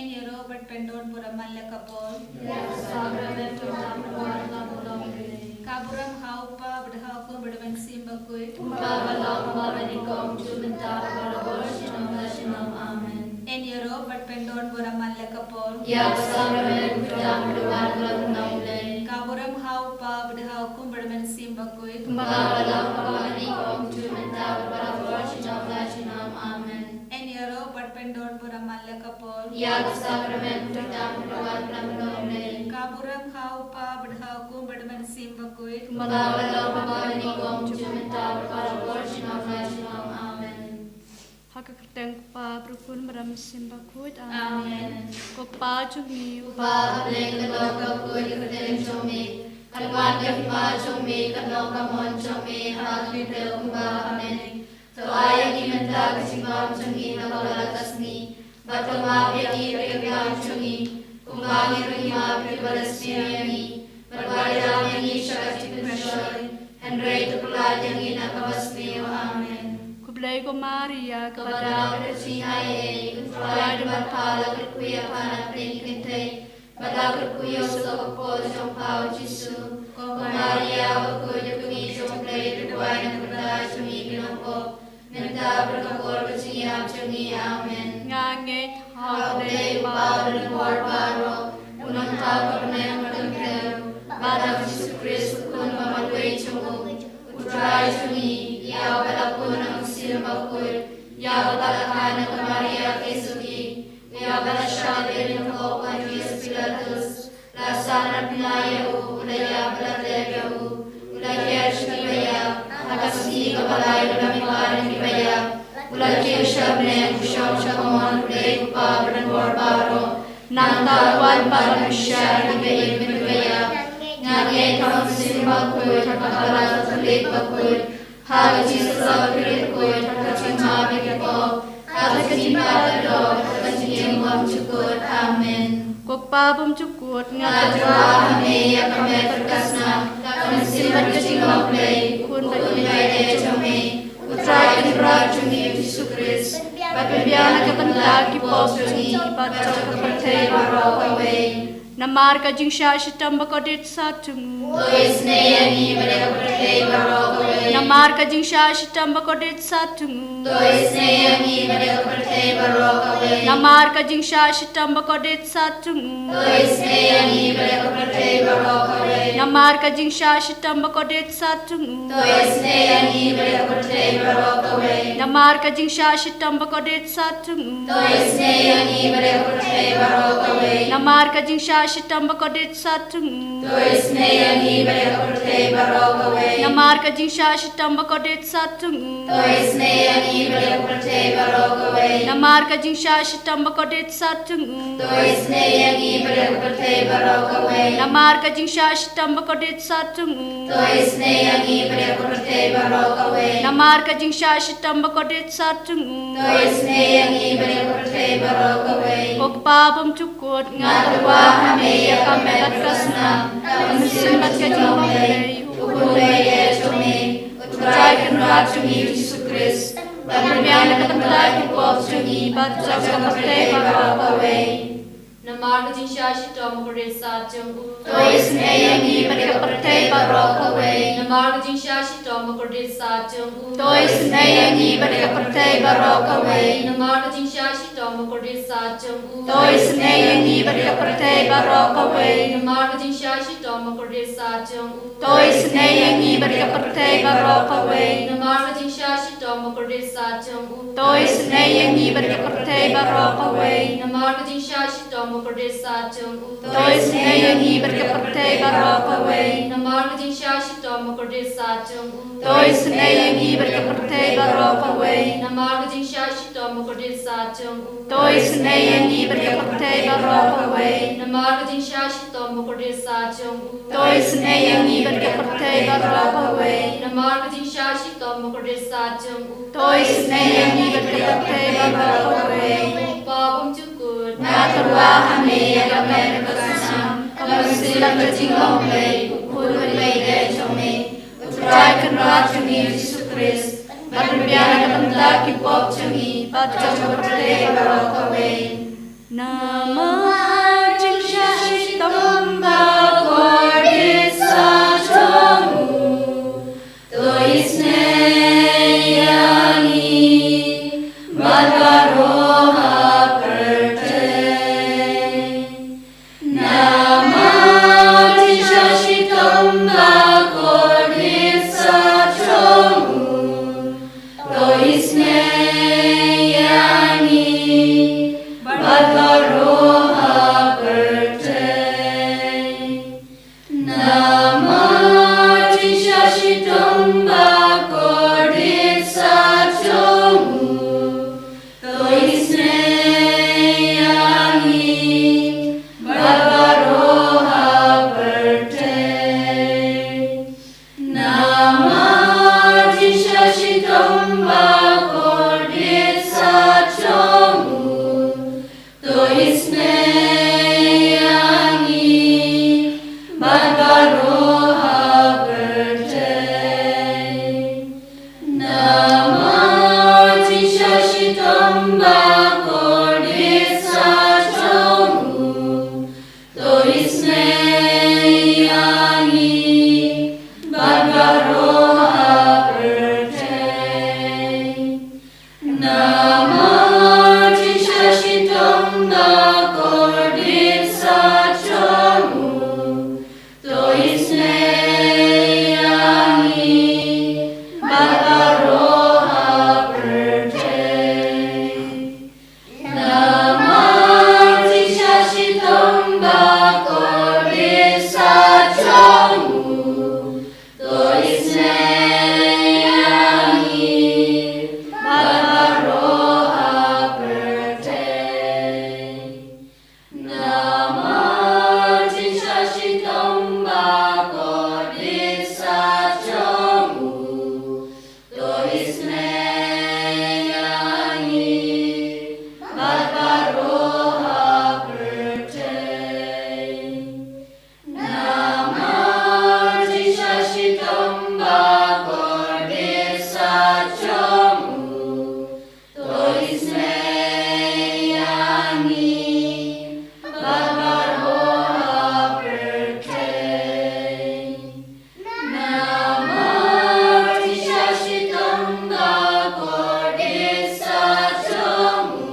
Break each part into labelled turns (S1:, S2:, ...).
S1: Any Robert Pendon Buramal Kapol. Kaburam Haupa, Budhako, Budavan Simbakui. Amen. Any Robert Pendon Buramal Kapol. Kaburam Haupa, Budhako, Budavan Simbakui. Amen. Any Robert Pendon Buramal Kapol. Kaburam Haupa, Budhako, Budavan Simbakui. Amen.
S2: Hakakateng pa prukun maram simbakut.
S1: Amen.
S2: Kokpa chumi
S3: Upa leng loka kuri kudeng chumi. Kalwan kahima chumi kanoka mon chumi hakli umba amen. So ayah dimenta kasibam chumi nakola tasni. Batama yaki rekam chumi. Kumbangi ruhima pribalasmiyani. Barbaria yangi shakati kushoy. Henry tukula yangi nakabasmiyo amen.
S2: Kublay ko Maria
S3: Kepada bersihaye, kutlai berpala berkuya panas peringkente, pada berkuya sokopo jompau Yesus. Maria berkuya kumi jomplay berkuai berkuai cumi kenapa, minta berkabur bersiap cumi amen.
S2: ngangit
S3: Hauday bau berkuar baru, unang tahu kebenaran berkembang, pada Yesus Kristus kun memalui cumi, utrai cumi, ia berapun Bakul, ya balakana ke Maria Kesuki, ya balasyadir yang kau Pontius Pilatus, lasana pinayahu, ulaya baladegahu, ulaya shkibaya, agasti kebalai beramikan kibaya, ulaya syabne kusyam syakamon ulaya upa berdengor baro, nantawan para masyar kibaya kibaya, ngagay kamsin bakul, takakalat tulit bakul, Hal Jesus Christ kuat kacima beko, kacima do, kacima cukur, amen.
S2: kokpa bum cukut
S3: Ngadwa ame ya kame terkasna, kami simpan kacima play, kun bayi jome, utrai kibra jumi Yesus Kristus, bagian kepentak kipos jumi, baca kepercayaan barokawe.
S2: Namar ka jing shashitam bakodit satung.
S3: Tois neyangi mereka percaya barokawe.
S2: Namar ka jing shashitam bakodit satung.
S3: Tois neyangi mereka percaya barokawe.
S2: Namar ka jing shashitam bakodit satung.
S3: Tois neyangi mereka percaya barokawe.
S2: Namar ka jing shashitam bakodit satung.
S3: Tois neyangi mereka percaya barokawe.
S2: Namar ka jing shashitam bakodit satung.
S3: Tois neyangi mereka percaya barokawe.
S2: Namar ka jing shashitam bakodit satung.
S3: Tois neyangi mereka percaya barokawe.
S2: Namar ka jing shashitam bakodit satung.
S3: Tois neyangi mereka percaya barokawe.
S2: Namar ka jing shashitam bakodit satung.
S3: Tois neyangi mereka percaya barokawe.
S2: Namar ka jing shashitam bakodit satung.
S3: Tois neyangi mereka percaya barokawe.
S2: Namar ka jing shashitam bakodit satung.
S3: Tois neyangi mereka percaya barokawe.
S2: Kokpa bum cukut
S3: Ngadwa ame ya kame terkasna, kami simpan kacima play, ukulele ya cumi, utrai kenrat cumi Yesus Kristus, bagian kepentak kipos cumi, baca kepercayaan barokawe.
S4: Namar ka jing shashitam bakodit satung.
S3: Tois neyangi mereka percaya barokawe.
S4: Namar ka jing shashitam bakodit satung.
S3: Tois neyangi mereka percaya barokawe.
S4: Namar ka jing shashitam bakodit satung.
S3: Tois neyangi mereka percaya barokawe.
S4: Namar ka jing shashitam bakodit satung.
S3: Tois neyangi mereka percaya barokawe.
S4: Namar ka jing shashitam bakodit satung.
S3: Tois neyangi mereka percaya barokawe.
S4: Namar ka jing shashitam bakodit satung.
S3: Tois neyangi mereka percaya barokawe.
S4: Namar ka jing shashitam bakodit satung.
S3: Tois neyangi mereka percaya barokawe.
S4: Namar ka jing shashitam bakodit satung.
S3: Tois neyangi mereka percaya barokawe.
S4: Namar ka jing shashitam bakodit satung.
S3: Tois neyangi mereka percaya barokawe.
S4: Namar ka jing shashitam bakodit satung.
S3: Tois neyangi mereka percaya barokawe.
S4: Babam cukut.
S3: Ngadwa ame ya kame terkasna, kami simpan kacima play, ukulele ya cumi, utrai kenrat cumi Yesus Kristus, bagian kepentak kipos cumi, baca kepercayaan barokawe.
S2: Namajingshashitam
S3: Bhagavadisachongu Toisneyani Bhagaroha Perte Namajingshashitam Bhagavadisachongu Toisneyani Bhagaroha Perte Namajingshashitam Bhagavadisachongu Toisneyani Bhagaroha Perte Namajingshashitam Bhagavadisachongu Toisneyani Bhagaroha Perte Namajingshashitam Bhagavadisachongu Toisneyani Bhagaroha Perte Namajingshashitam Bhagavadisachongu Toisneyani Bhagaroha Perte Namajingshashitam Bhagavadisachongu Toisneyani Bhagaroha Perte Namajingshashitam Bhagavadisachongu Toisneyani Bhagaroha Perte Namajingshashitam Bhagavadisachongu Toisneyani Bhagaroha Perte Namajingshashitam Bhagavadisachongu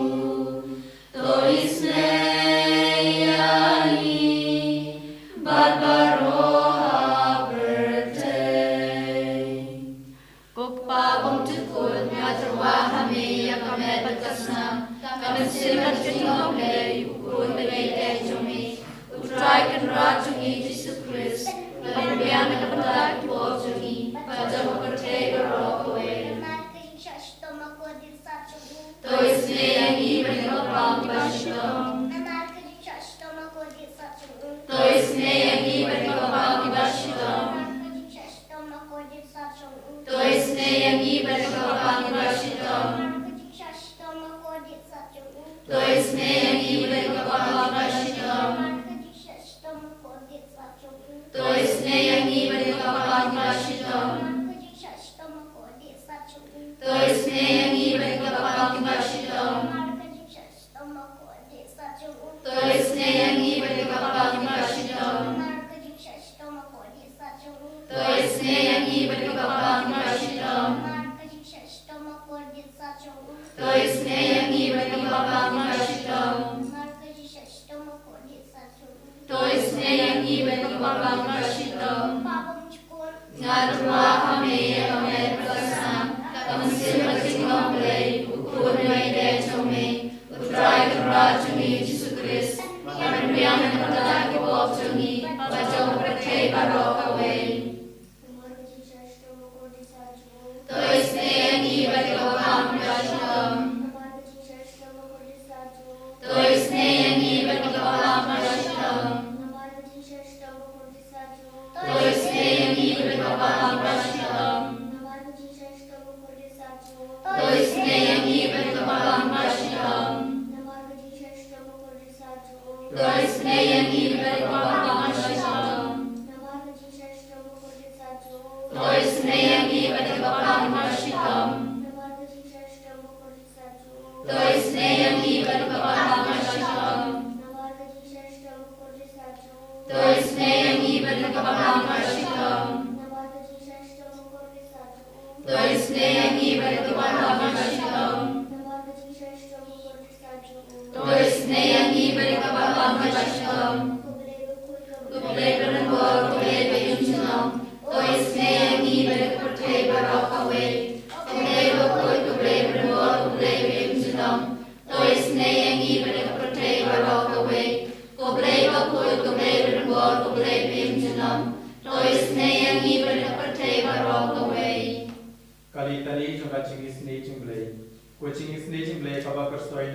S3: Toisneyani Bhagaroha Perte Pagong tukul Nyatrawaha meya kame pagkasnam Kame simat jingong lay Ukun bagay tejumi Utray kan rajungi Jesus Christ Lalibyan na kapatag kibojungi Pajaw karte garokoy Toisneyani Bhagavang Bashtam Toisneyani Bhagavang Bashtam Toisneyani Bhagavang Bashtam Toisneyani Bhagavang Bashtam Toisneyani Bhagavang Bashtam Toisneyani Bhagavang Bashtam Toisneyani Bhagavang Bashtam Toisneyani Bhagavang Bashtam Toisneyani Bhagavang Bashtam Toisneyani Bhagavang Bashtam Ngarwa meya kame pagkasnam Kame simat jingong lay Ukun bagay tejumi Utray kan rajungi Jesus Christ Lalibyan na kapatag kibojungi Pajaw karte garokoy Toisneyani Bhagavang Bashtam Toisneyani Bhagavang Bashtam Toisneyani Bhagavang Bashtam Toisneyani Bhagavang Bashtam Toisneyani Bhagavang Bashtam Toisneyani Bhagavang Bashtam Toisneyani Bhagavang Bashtam Kubleven bor kubleven yunjinam. Tois neyangi balik pertai barok away. Kubleven bor kubleven yunjinam. Tois neyangi balik pertai barok away. Kubleven bor kubleven yunjinam. Tois neyangi balik pertai barok away.
S5: Kali tali jumpa cingis ni jingblay. Ko cingis ni jingblay kaba kerstoy